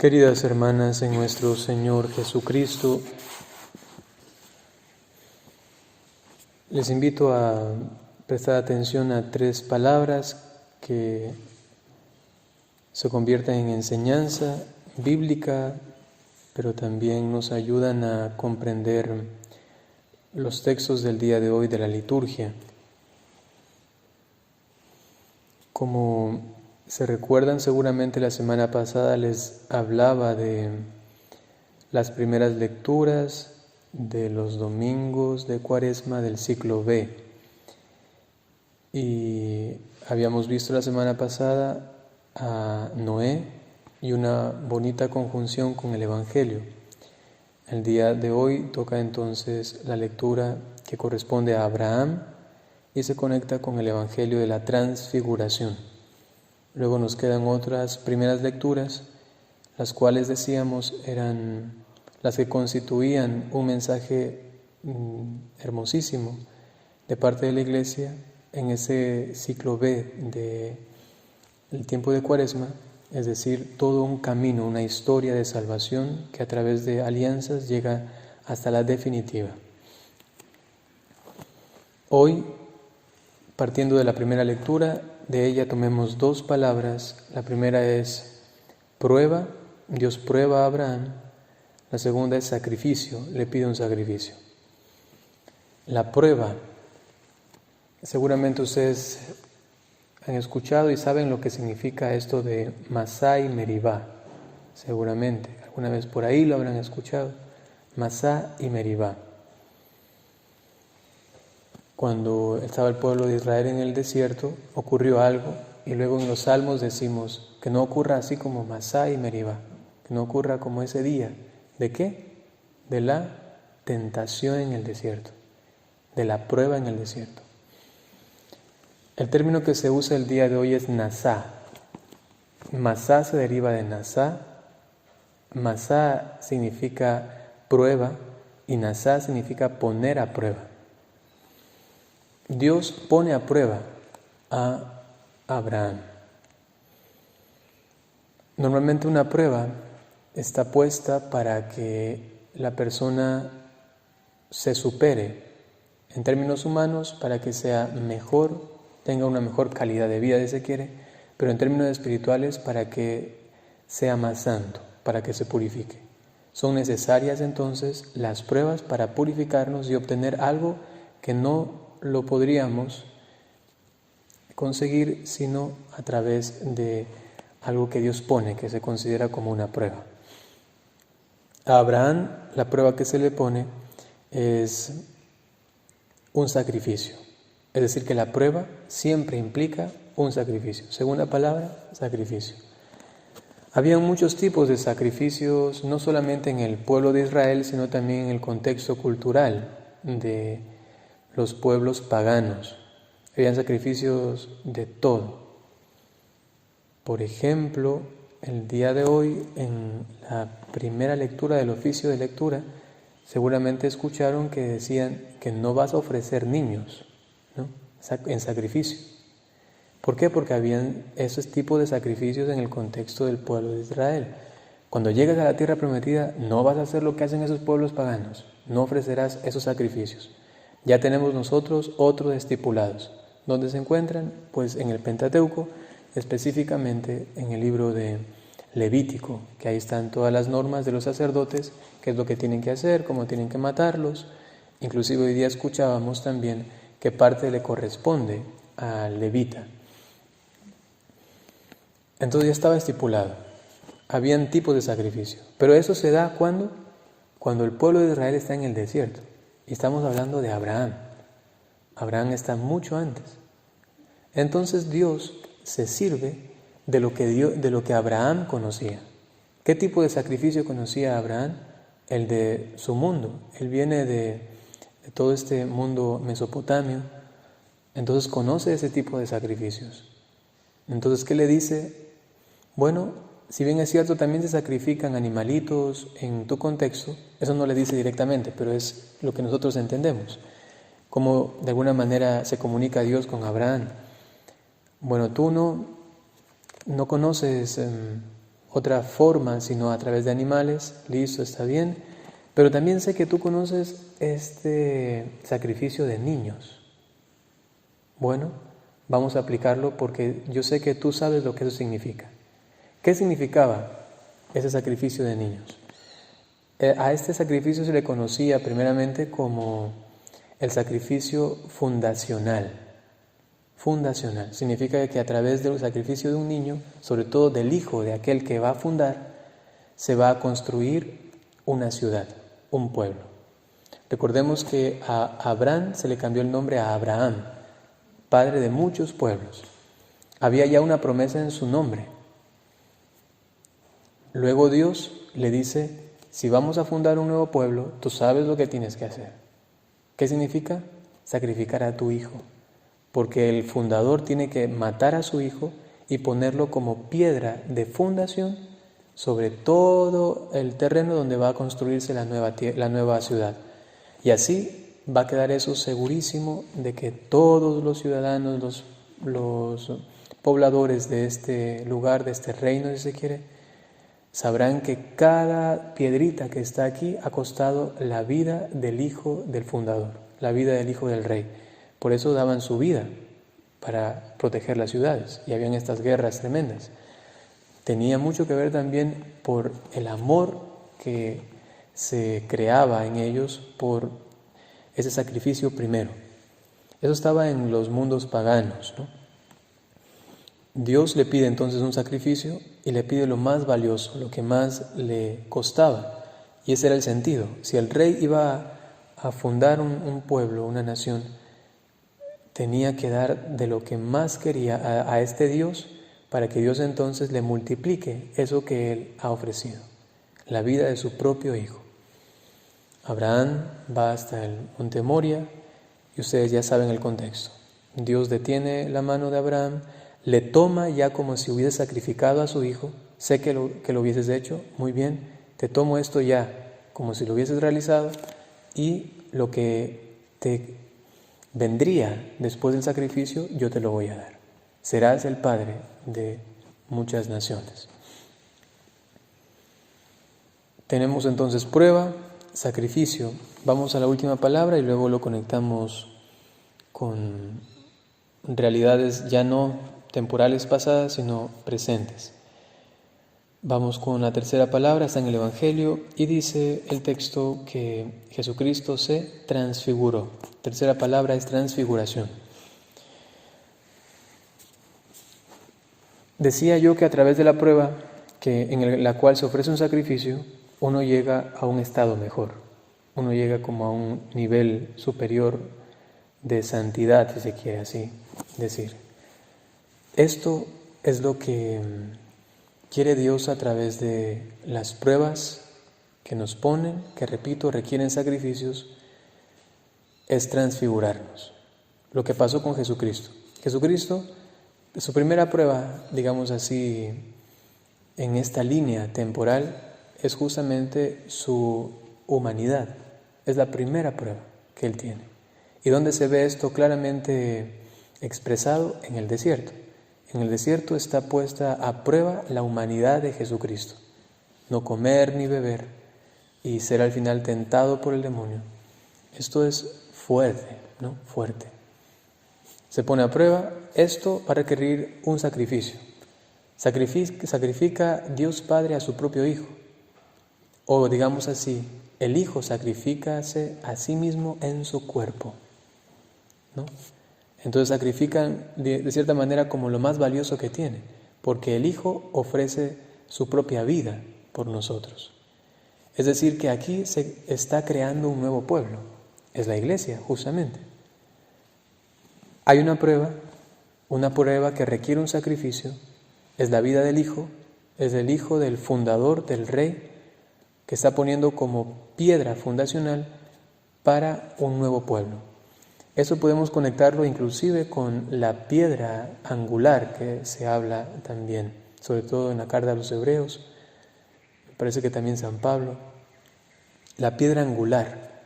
Queridas hermanas en nuestro Señor Jesucristo, les invito a prestar atención a 3 palabras que se convierten en enseñanza bíblica, pero también nos ayudan a comprender los textos del día de hoy de la liturgia. Como se recuerdan, seguramente la semana pasada les hablaba de las primeras lecturas de los domingos de Cuaresma del ciclo B. Y habíamos visto la semana pasada a Noé y una bonita conjunción con el Evangelio. El día de hoy toca entonces la lectura que corresponde a Abraham y se conecta con el Evangelio de la Transfiguración. Luego nos quedan otras primeras lecturas, las cuales decíamos eran las que constituían un mensaje hermosísimo de parte de la Iglesia en ese ciclo B del tiempo de Cuaresma, es decir, todo un camino, una historia de salvación que a través de alianzas llega hasta la definitiva. Hoy, partiendo de la primera lectura, de ella tomemos 2 palabras. La primera es prueba, Dios prueba a Abraham. La segunda es sacrificio, le pide un sacrificio. La prueba, seguramente ustedes han escuchado y saben lo que significa esto de Masá y Meribá. Seguramente, alguna vez por ahí lo habrán escuchado. Masá y Meribá. Cuando estaba el pueblo de Israel en el desierto, ocurrió algo, y luego en los Salmos decimos que no ocurra así como Masá y Meribá, que no ocurra como ese día. ¿De qué? De la tentación en el desierto, de la prueba en el desierto. El término que se usa el día de hoy es Nasá. Masá se deriva de Nasá. Masá significa prueba y Nasá significa poner a prueba. Dios pone a prueba a Abraham. Normalmente una prueba está puesta para que la persona se supere en términos humanos, para que sea mejor, tenga una mejor calidad de vida si se quiere, pero en términos espirituales para que sea más santo, para que se purifique. Son necesarias entonces las pruebas para purificarnos y obtener algo que no lo podríamos conseguir sino a través de algo que Dios pone, que se considera como una prueba. A Abraham la prueba que se le pone es un sacrificio, es decir, que la prueba siempre implica un sacrificio. Segunda palabra, sacrificio. Había muchos tipos de sacrificios, no solamente en el pueblo de Israel, sino también en el contexto cultural de los pueblos paganos. Habían sacrificios de todo. Por ejemplo, el día de hoy, en la primera lectura del oficio de lectura, seguramente escucharon que decían que no vas a ofrecer niños, ¿no?, en sacrificio. ¿Por qué? Porque habían esos tipos de sacrificios en el contexto del pueblo de Israel. Cuando llegues a la tierra prometida, no vas a hacer lo que hacen esos pueblos paganos, no ofrecerás esos sacrificios. Ya tenemos nosotros otros estipulados. ¿Dónde se encuentran? Pues en el Pentateuco, específicamente en el libro de Levítico, que ahí están todas las normas de los sacerdotes, qué es lo que tienen que hacer, cómo tienen que matarlos. Inclusive hoy día escuchábamos también qué parte le corresponde al levita. Entonces ya estaba estipulado. Habían tipos de sacrificio. Pero eso se da ¿cuándo? Cuando el pueblo de Israel está en el desierto. Y estamos hablando de Abraham. Abraham está mucho antes. Entonces Dios se sirve de lo que Abraham conocía. ¿Qué tipo de sacrificio conocía Abraham? El de su mundo. Él viene de todo este mundo mesopotamio. Entonces conoce ese tipo de sacrificios. Entonces, ¿qué le dice? Bueno, si bien es cierto, también se sacrifican animalitos en tu contexto. Eso no le dice directamente, pero es lo que nosotros entendemos. Cómo de alguna manera se comunica Dios con Abraham. Bueno, tú no conoces otra forma, sino a través de animales. Listo, está bien. Pero también sé que tú conoces este sacrificio de niños. Bueno, vamos a aplicarlo porque yo sé que tú sabes lo que eso significa. ¿Qué significaba ese sacrificio de niños? A este sacrificio se le conocía primeramente como el sacrificio fundacional. Fundacional significa que a través del sacrificio de un niño, sobre todo del hijo de aquel que va a fundar, se va a construir una ciudad, un pueblo. Recordemos que a Abraham se le cambió el nombre a Abraham, padre de muchos pueblos. Había ya una promesa en su nombre. Luego Dios le dice, si vamos a fundar un nuevo pueblo, tú sabes lo que tienes que hacer. ¿Qué significa? Sacrificar a tu hijo. Porque el fundador tiene que matar a su hijo y ponerlo como piedra de fundación sobre todo el terreno donde va a construirse la nueva ciudad. Y así va a quedar eso segurísimo de que todos los ciudadanos, los pobladores de este lugar, de este reino, si se quiere, sabrán que cada piedrita que está aquí ha costado la vida del hijo del fundador, la vida del hijo del rey. Por eso daban su vida para proteger las ciudades y habían estas guerras tremendas. Tenía mucho que ver también por el amor que se creaba en ellos por ese sacrificio primero. Eso estaba en los mundos paganos, ¿no? Dios le pide entonces un sacrificio y le pide lo más valioso, lo que más le costaba. Y ese era el sentido. Si el rey iba a fundar un pueblo, una nación, tenía que dar de lo que más quería a este Dios para que Dios entonces le multiplique eso que Él ha ofrecido, la vida de su propio hijo. Abraham va hasta el monte Moria y ustedes ya saben el contexto. Dios detiene la mano de Abraham, le toma ya como si hubiese sacrificado a su hijo. Sé que lo hubieses hecho, muy bien, te tomo esto ya como si lo hubieses realizado y lo que te vendría después del sacrificio, yo te lo voy a dar. Serás el padre de muchas naciones. Tenemos entonces prueba, sacrificio. Vamos a la última palabra y luego lo conectamos con realidades ya no temporales pasadas, sino presentes. Vamos con la tercera palabra, está en el Evangelio y dice el texto que Jesucristo se transfiguró. Tercera palabra es transfiguración. Decía yo que a través de la prueba en la cual se ofrece un sacrificio, uno llega a un estado mejor, uno llega como a un nivel superior de santidad, si se quiere así decir. Esto es lo que quiere Dios a través de las pruebas que nos ponen, que repito, requieren sacrificios, es transfigurarnos. Lo que pasó con Jesucristo. Jesucristo, su primera prueba, digamos así, en esta línea temporal, es justamente su humanidad. Es la primera prueba que Él tiene. ¿Y dónde se ve esto claramente expresado? En el desierto. En el desierto está puesta a prueba la humanidad de Jesucristo. No comer ni beber y ser al final tentado por el demonio. Esto es fuerte, ¿no? Fuerte. Se pone a prueba, esto va a requerir un sacrificio. Sacrifica Dios Padre a su propio Hijo. O digamos así, el Hijo sacrificase a sí mismo en su cuerpo, ¿no? Entonces sacrifican de cierta manera como lo más valioso que tiene, porque el Hijo ofrece su propia vida por nosotros. Es decir, que aquí se está creando un nuevo pueblo, es la iglesia justamente. Hay una prueba que requiere un sacrificio, es la vida del Hijo, es el Hijo del fundador, del Rey, que está poniendo como piedra fundacional para un nuevo pueblo. Eso podemos conectarlo inclusive con la piedra angular que se habla también, sobre todo en la carta a los Hebreos, me parece que también San Pablo. La piedra angular,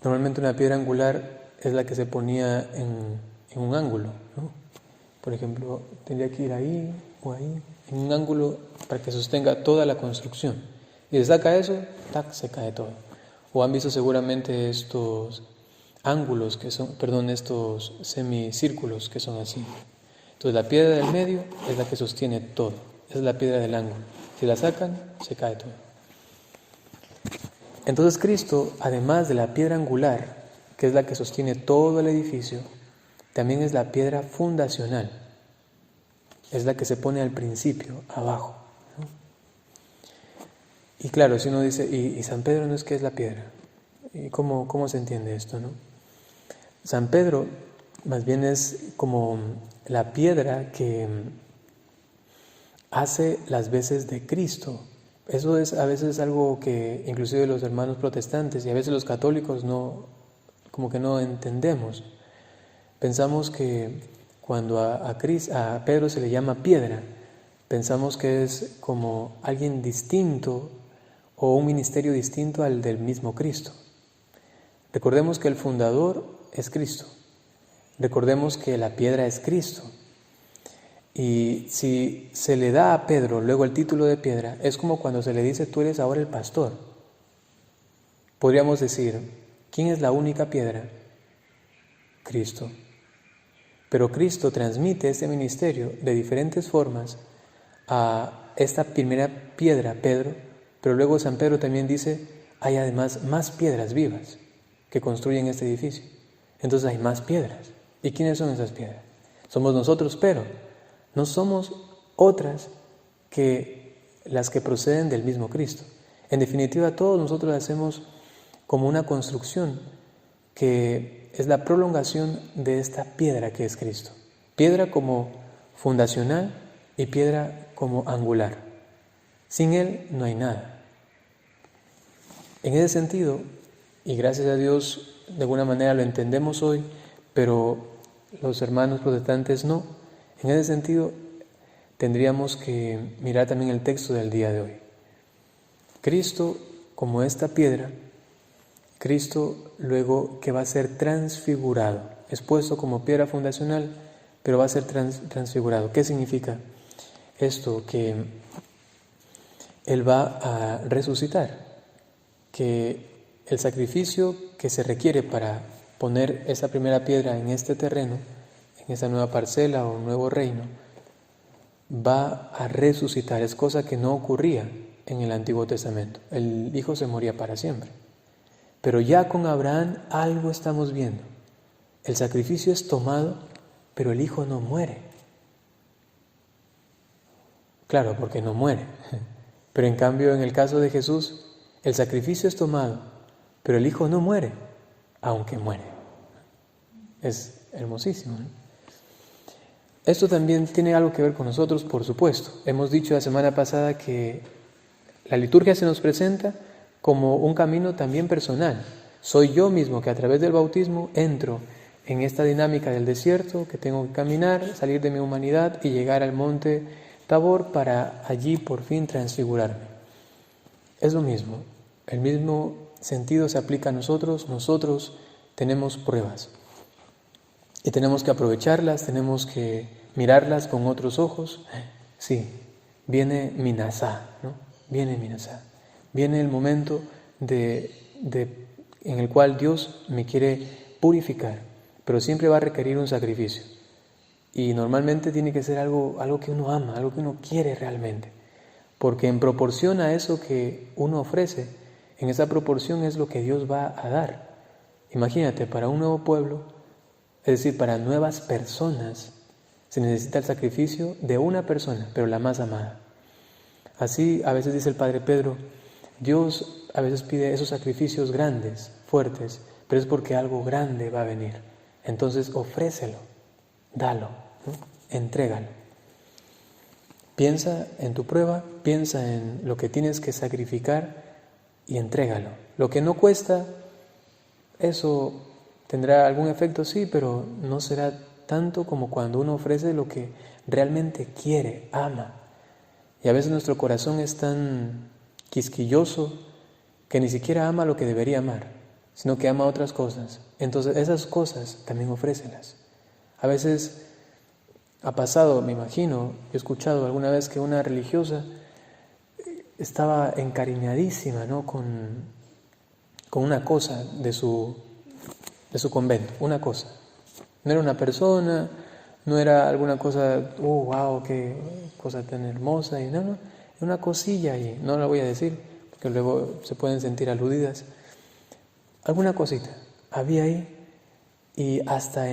normalmente una piedra angular es la que se ponía en un ángulo, ¿no? Por ejemplo, tendría que ir ahí o ahí, en un ángulo para que sostenga toda la construcción. Y se saca eso, ¡tac!, se cae todo. O han visto seguramente estos ángulos que son, estos semicírculos que son así. Entonces la piedra del medio es la que sostiene todo. Esa es la piedra del ángulo. Si la sacan, se cae todo. Entonces Cristo, además de la piedra angular, que es la que sostiene todo el edificio, también es la piedra fundacional. Es la que se pone al principio, abajo, ¿no? Y claro, si uno dice, ¿y San Pedro no es que es la piedra? ¿Y cómo se entiende esto, no? San Pedro más bien es como la piedra que hace las veces de Cristo. Eso es a veces algo que inclusive los hermanos protestantes y a veces los católicos como que no entendemos. Pensamos que cuando a Pedro se le llama piedra, pensamos que es como alguien distinto o un ministerio distinto al del mismo Cristo. Recordemos que el fundador es Cristo. Recordemos que la piedra es Cristo. Y si se le da a Pedro luego el título de piedra, es como cuando se le dice, tú eres ahora el pastor. Podríamos decir, ¿quién es la única piedra? Cristo. Pero Cristo transmite este ministerio de diferentes formas a esta primera piedra, Pedro, pero luego San Pedro también dice, hay además más piedras vivas que construyen este edificio. Entonces hay más piedras. ¿Y quiénes son esas piedras? Somos nosotros, pero no somos otras que las que proceden del mismo Cristo. En definitiva, todos nosotros hacemos como una construcción que es la prolongación de esta piedra que es Cristo. Piedra como fundacional y piedra como angular. Sin Él no hay nada. En ese sentido, y gracias a Dios de alguna manera lo entendemos hoy, pero los hermanos protestantes no. En ese sentido, tendríamos que mirar también el texto del día de hoy. Cristo, como esta piedra, Cristo luego que va a ser transfigurado, es puesto como piedra fundacional, pero va a ser transfigurado. ¿Qué significa esto? Que Él va a resucitar, que el sacrificio que se requiere para poner esa primera piedra en este terreno, en esa nueva parcela o nuevo reino, va a resucitar. Es cosa que no ocurría en el Antiguo Testamento. El Hijo se moría para siempre. Pero ya con Abraham algo estamos viendo. El sacrificio es tomado, pero el Hijo no muere. Claro, porque no muere. Pero en cambio, en el caso de Jesús, el sacrificio es tomado, pero el Hijo no muere, aunque muere. Es hermosísimo, ¿no? Esto también tiene algo que ver con nosotros, por supuesto. Hemos dicho la semana pasada que la liturgia se nos presenta como un camino también personal. Soy yo mismo que a través del bautismo entro en esta dinámica del desierto, que tengo que caminar, salir de mi humanidad y llegar al monte Tabor para allí por fin transfigurarme. Es lo mismo, el mismo sentido se aplica a nosotros. Nosotros tenemos pruebas y tenemos que aprovecharlas, tenemos que mirarlas con otros ojos. Sí, viene Minasá, ¿no? Viene Minasá. Viene el momento en el cual Dios me quiere purificar, pero siempre va a requerir un sacrificio. Y normalmente tiene que ser algo que uno ama, algo que uno quiere realmente. Porque en proporción a eso que uno ofrece, en esa proporción es lo que Dios va a dar. Imagínate, para un nuevo pueblo, es decir, para nuevas personas, se necesita el sacrificio de una persona, pero la más amada. Así a veces dice el Padre Pedro, Dios a veces pide esos sacrificios grandes, fuertes, pero es porque algo grande va a venir. Entonces ofrécelo, dalo, ¿no? Entrégalo. Piensa en tu prueba, piensa en lo que tienes que sacrificar y entrégalo. Lo que no cuesta, eso tendrá algún efecto, sí, pero no será tanto como cuando uno ofrece lo que realmente quiere, ama. Y a veces nuestro corazón es tan quisquilloso que ni siquiera ama lo que debería amar, sino que ama otras cosas. Entonces esas cosas también ofrécelas. A veces Ha pasado, me imagino, he escuchado alguna vez que una religiosa estaba encariñadísima, ¿no?, con una cosa de su convento, una cosa. No era una persona, no era alguna cosa, wow, qué cosa tan hermosa, y no, era una cosilla ahí, no la voy a decir, porque luego se pueden sentir aludidas. Alguna cosita había ahí, y hasta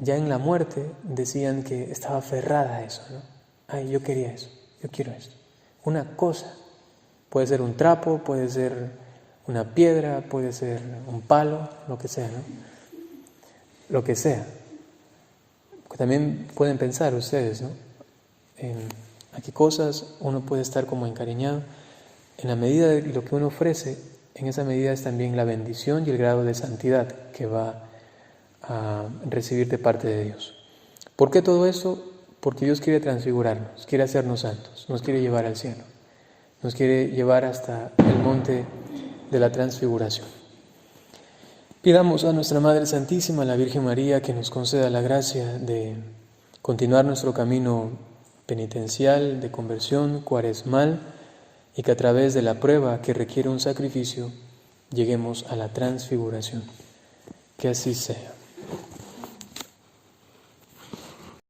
ya en la muerte decían que estaba aferrada a eso, ¿no? Ay, yo quería eso, yo quiero esto. Una cosa, puede ser un trapo, puede ser una piedra, puede ser un palo, lo que sea, ¿no? Lo que sea. También pueden pensar ustedes, ¿no?, a qué cosas uno puede estar como encariñado. En la medida de lo que uno ofrece, en esa medida es también la bendición y el grado de santidad que va a recibir de parte de Dios. ¿Por qué todo esto? Porque Dios quiere transfigurarnos, quiere hacernos santos, nos quiere llevar al cielo, nos quiere llevar hasta el monte de la transfiguración. Pidamos a nuestra Madre Santísima, la Virgen María, que nos conceda la gracia de continuar nuestro camino penitencial, de conversión, cuaresmal, y que a través de la prueba que requiere un sacrificio, lleguemos a la transfiguración. Que así sea.